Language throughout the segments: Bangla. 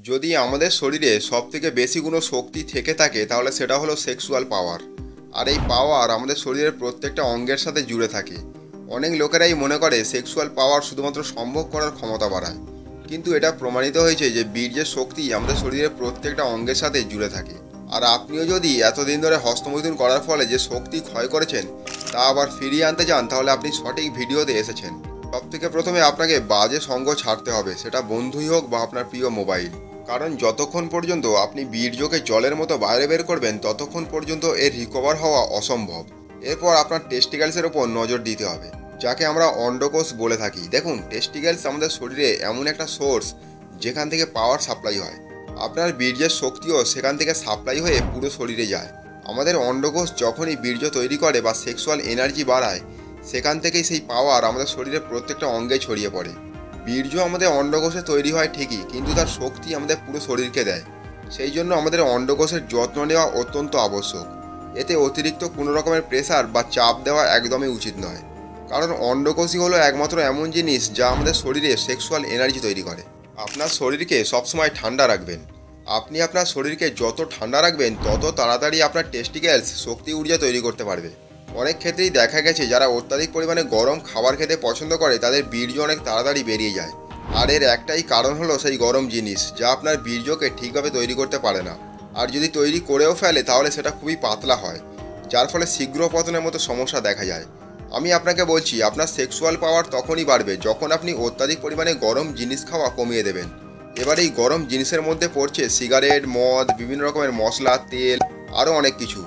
যদি আমাদের শরীরে সবথেকে বেশি কোনো শক্তি থেকে থাকে তাহলে সেটা হলো সেক্সুয়াল পাওয়ার। আর এই পাওয়ার আমাদের শরীরের প্রত্যেকটা অঙ্গের সাথে জুড়ে থাকে। অনেক লোকেরাই মনে করে সেক্সুয়াল পাওয়ার শুধুমাত্র সম্ভব করার ক্ষমতা বাড়ায়, কিন্তু এটা প্রমাণিত হয়েছে যে বীর্যের শক্তি আমাদের শরীরের প্রত্যেকটা অঙ্গের সাথে জুড়ে থাকে। আর আপনিও যদি এতদিন ধরে হস্তমৈথুন করার ফলে যে শক্তি ক্ষয় করেছেন তা আবার ফিরিয়ে আনতে চান, তাহলে আপনি সঠিক ভিডিওতে এসেছেন। সবথেকে প্রথমে আপনাকে বাজে সঙ্গ ছাড়তে হবে, সেটা বন্ধুই হোক বা আপনার প্রিয় মোবাইল। কারণ যতক্ষণ পর্যন্ত আপনি বীর্যকে জলের মতো বাইরে বের করবেন ততক্ষণ পর্যন্ত এর রিকভার হওয়া অসম্ভব। এরপর আপনার টেস্টিক্যালসের ওপর নজর দিতে হবে, যাকে আমরা অন্ডকোষ বলে থাকি। দেখুন, টেস্টিক্যালস আমাদের শরীরে এমন একটা সোর্স যেখান থেকে পাওয়ার সাপ্লাই হয়। আপনার বীর্যের শক্তিও সেখান থেকে সাপ্লাই হয়ে পুরো শরীরে যায়। আমাদের অন্ডকোষ যখনই বীর্য তৈরি করে বা সেক্সুয়াল এনার্জি বাড়ায়, সেখান থেকেই সেই পাওয়ার আমাদের শরীরের প্রত্যেকটা অঙ্গে ছড়িয়ে পড়ে। বীর্য আমাদের অন্ডকোষে তৈরি হয় ঠিকই, কিন্তু তার শক্তি আমাদের পুরো শরীরকে দেয়। সেই জন্য আমাদের অন্ডকোষের যত্ন নেওয়া অত্যন্ত আবশ্যক। এতে অতিরিক্ত কোনো রকমের প্রেসার বা চাপ দেওয়া একদমই উচিত নয়। কারণ অন্ডকোষই হলো একমাত্র এমন জিনিস যা আমাদের শরীরে সেক্সুয়াল এনার্জি তৈরি করে। আপনার শরীরকে সবসময় ঠান্ডা রাখবেন। আপনি আপনার শরীরকে যত ঠান্ডা রাখবেন তত তাড়াতাড়ি আপনার টেস্টিক্যালস শক্তি ঊর্জা তৈরি করতে পারবে। অনেক ক্ষেত্রেই দেখা গেছে যারা অত্যাধিক পরিমাণে গরম খাবার খেতে পছন্দ করে তাদের বীর্য অনেক তাড়াতাড়ি বেরিয়ে যায়। আর এর একটাই কারণ হলো সেই গরম জিনিস, যা আপনার বীর্যকে ঠিকভাবে তৈরি করতে পারে না। আর যদি তৈরি করেও ফেলে তাহলে সেটা খুবই পাতলা হয়, যার ফলে শীঘ্র পতনের মতো সমস্যা দেখা যায়। আমি আপনাকে বলছি, আপনার সেক্সুয়াল পাওয়ার তখনই বাড়বে যখন আপনি অত্যাধিক পরিমাণে গরম জিনিস খাওয়া কমিয়ে দেবেন। এবার এই গরম জিনিসের মধ্যে পড়ছে সিগারেট, মদ, বিভিন্ন রকমের মশলা, তেল, আরও অনেক কিছু,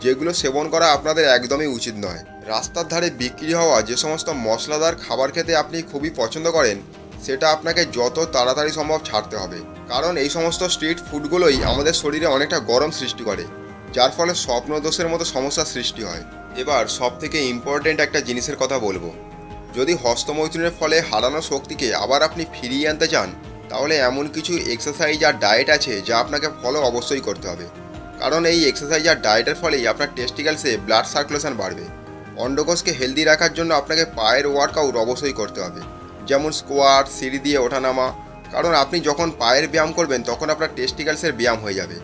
যেগুলো সেবন করা আপনাদের একদমই উচিত নয়। রাস্তার ধারে বিক্রি হওয়া যে সমস্ত মশলাদার খাবার খেতে আপনি খুবই পছন্দ করেন, সেটা আপনাকে যত তাড়াতাড়ি সম্ভব ছাড়তে হবে। কারণ এই সমস্ত স্ট্রিট ফুডগুলোই আমাদের শরীরে অনেকটা গরম সৃষ্টি করে, যার ফলে স্বপ্নদোষের মতো সমস্যার সৃষ্টি হয়। এবার সবথেকে ইম্পর্ট্যান্ট একটা জিনিসের কথা বলবো। যদি হস্তমৈথুনের ফলে হারানো শক্তিকে আবার আপনি ফিরিয়ে আনতে চান, তাহলে এমন কিছু এক্সারসাইজ আর ডায়েট আছে যা আপনাকে ফলো অবশ্যই করতে হবে। কারণ এই এক্সারসাইজ আর ডায়েটের ফলেই আপনার টেস্টিক্যালসে ব্লাড সার্কুলেশন বাড়বে। অন্ডকোষকে হেলদি রাখার জন্য আপনাকে পায়ের ওয়ার্কআউট অবশ্যই করতে হবে, যেমন স্কোয়াট, সিঁড়ি দিয়ে ওঠানামা। কারণ আপনি যখন পায়ের ব্যায়াম করবেন তখন আপনার টেস্টিক্যালসের ব্যায়াম হয়ে যাবে।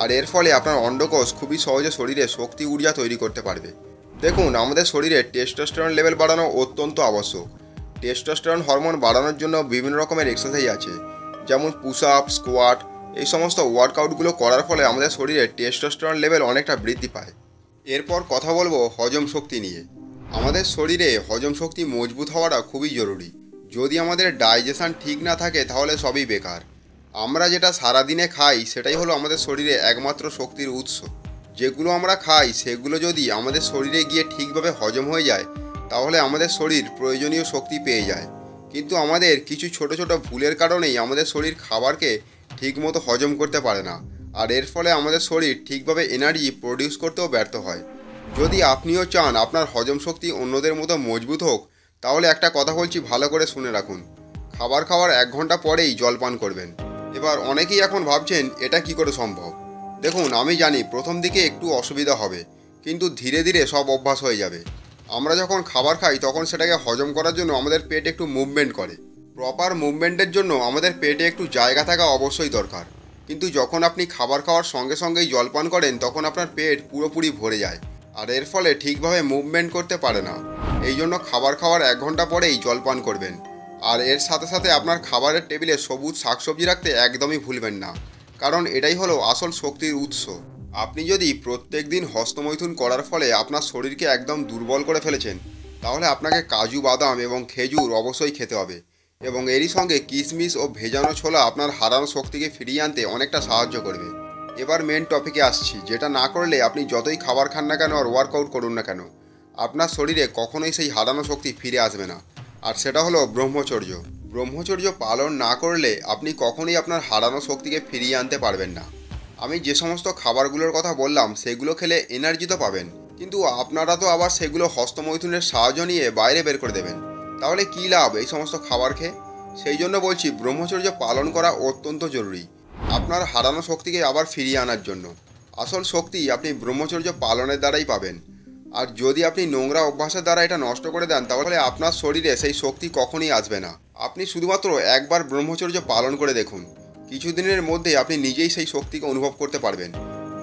আর এর ফলে আপনার অন্ডকোষ খুবই সহজে শরীরে শক্তি ঊর্জা তৈরি করতে পারবে। দেখুন, আমাদের শরীরে টেস্টোস্টেরন লেভেল বাড়ানো অত্যন্ত আবশ্যক। টেস্টোস্টেরন হরমোন বাড়ানোর জন্য বিভিন্ন রকমের এক্সারসাইজ আছে, যেমন পুশ আপ, স্কোয়াট। এই সমস্ত ওয়ার্কআউটগুলো করার ফলে আমাদের শরীরে টেস্টোস্টেরন লেভেল অনেকটা বৃদ্ধি পায়। এরপর কথা বলবো হজম শক্তি নিয়ে। আমাদের শরীরে হজম শক্তি মজবুত হওয়াটা খুবই জরুরি। যদি আমাদের ডাইজেশন ঠিক না থাকে তাহলে সবই বেকার। আমরা যেটা সারাদিনে খাই সেটাই হলো আমাদের শরীরে একমাত্র শক্তির উৎস। যেগুলো আমরা খাই সেগুলো যদি আমাদের শরীরে গিয়ে ঠিকভাবে হজম হয়ে যায়, তাহলে আমাদের শরীর প্রয়োজনীয় শক্তি পেয়ে যায়। কিন্তু আমাদের কিছু ছোট ছোট ভুলের কারণেই আমাদের শরীর খাবারকে ঠিকমতো হজম করতে পারে না। আর এর ফলে আমাদের শরীর ঠিকভাবে এনার্জি প্রডিউস করতেও ব্যর্থ হয়। যদি আপনিও চান আপনার হজম শক্তি অন্যদের মতো মজবুত হোক, তাহলে একটা কথা বলছি, ভালো করে শুনে রাখুন। খাবার খাওয়ার 1 ঘন্টা পরেই জল পান করবেন। এবার অনেকেই এখন ভাবছেন এটা কি করে সম্ভব। দেখুন, আমি জানি প্রথম দিকে একটু অসুবিধা হবে, কিন্তু ধীরে ধীরে সব অভ্যাস হয়ে যাবে। আমরা যখন খাবার খাই তখন সেটাকে হজম করার জন্য আমাদের পেট একটু মুভমেন্ট করে। প্রপার মুভমেন্টের জন্য আমাদের পেটে একটু জায়গা থাকা অবশ্যই দরকার। কিন্তু যখন আপনি খাবার খাওয়ার সঙ্গে সঙ্গেই জলপান করেন তখন আপনার পেট পুরোপুরি ভরে যায়, আর এর ফলে ঠিকভাবে মুভমেন্ট করতে পারে না। এই জন্য খাবার খাওয়ার 1 ঘন্টা পরেই জলপান করবেন। আর এর সাথে সাথে আপনার খাবারের টেবিলে সবুজ শাকসবজি রাখতে একদমই ভুলবেন না, কারণ এটাই হলো আসল শক্তির উৎস। আপনি যদি প্রত্যেক দিন হস্তমৈথুন করার ফলে আপনার শরীরকে একদম দুর্বল করে ফেলেছেন, তাহলে আপনাকে কাজু বাদাম এবং খেজুর অবশ্যই খেতে হবে। এবং এরই সঙ্গে কিশমিশ ও ভেজানো ছোলা আপনার হারানো শক্তিকে ফিরিয়ে আনতে অনেকটা সাহায্য করবে। এবার মেন টপিকে আসছি, যেটা না করলে আপনি যতই খাবার খান না কেন আর ওয়ার্কআউট করুন না কেন, আপনার শরীরে কখনোই সেই হারানো শক্তি ফিরে আসবে না। আর সেটা হলো ব্রহ্মচর্য। ব্রহ্মচর্য পালন না করলে আপনি কখনোই আপনার হারানো শক্তিকে ফিরিয়ে আনতে পারবেন না। আমি যে সমস্ত খাবারগুলোর কথা বললাম সেগুলো খেলে এনার্জি তো পাবেন, কিন্তু আপনারা তো আবার সেগুলো হস্তমৈথুনের সাহায্য নিয়ে বাইরে বের করে দেবেন। তাহলে কী লাভ এই সমস্ত খাবার খেয়ে? সেই জন্য বলছি, ব্রহ্মচর্য পালন করা অত্যন্ত জরুরি আপনার হারানো শক্তিকে আবার ফিরিয়ে আনার জন্য। আসল শক্তি আপনি ব্রহ্মচর্য পালনের দ্বারাই পাবেন। আর যদি আপনি নোংরা অভ্যাসের দ্বারা এটা নষ্ট করে দেন, তাহলে আপনার শরীরে সেই শক্তি কখনই আসবে না। আপনি শুধুমাত্র একবার ব্রহ্মচর্য পালন করে দেখুন, কিছুদিনের মধ্যে আপনি নিজেই সেই শক্তিকে অনুভব করতে পারবেন।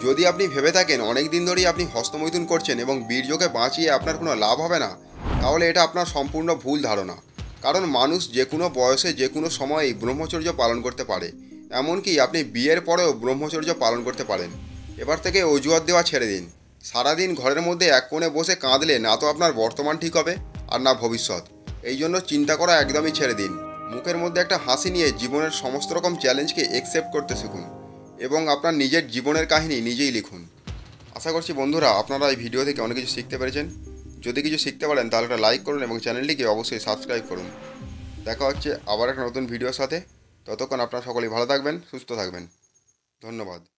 যদি আপনি ভেবে থাকেন অনেক দিন ধরেই আপনি হস্তমৈথুন করছেন এবং বীর্যকে বাঁচিয়ে আপনার কোনো লাভ হবে না, তাহলে এটা আপনার সম্পূর্ণ ভুল ধারণা। কারণ মানুষ যে কোনো বয়সে যে কোনো সময়েই ব্রহ্মচর্য পালন করতে পারে। এমনকি আপনি বিয়ের পরেও ব্রহ্মচর্য পালন করতে পারেন। এবার থেকে অজুহাত দেওয়া ছেড়ে দিন। সারাদিন ঘরের মধ্যে এক কোণে বসে কাঁদলে না তো আপনার বর্তমান ঠিক হবে আর না ভবিষ্যৎ। এই জন্য চিন্তা করা একদমই ছেড়ে দিন। মুখের মধ্যে একটা হাসি নিয়ে জীবনের সমস্ত রকম চ্যালেঞ্জকে একসেপ্ট করতে শিখুন এবং আপনার নিজের জীবনের কাহিনী নিজেই লিখুন। আশা করছি বন্ধুরা আপনারা এই ভিডিও থেকে অনেক কিছু শিখতে পেরেছেন। যদি কিছু শিখতে পারেন তাহলে একটা লাইক করুন এবং চ্যানেলটিকে অবশ্যই সাবস্ক্রাইব করুন। দেখা হচ্ছে আবার একটা নতুন ভিডিওর সাথে। ততক্ষণ আপনারা সকলেই ভালো থাকবেন, সুস্থ থাকবেন। ধন্যবাদ।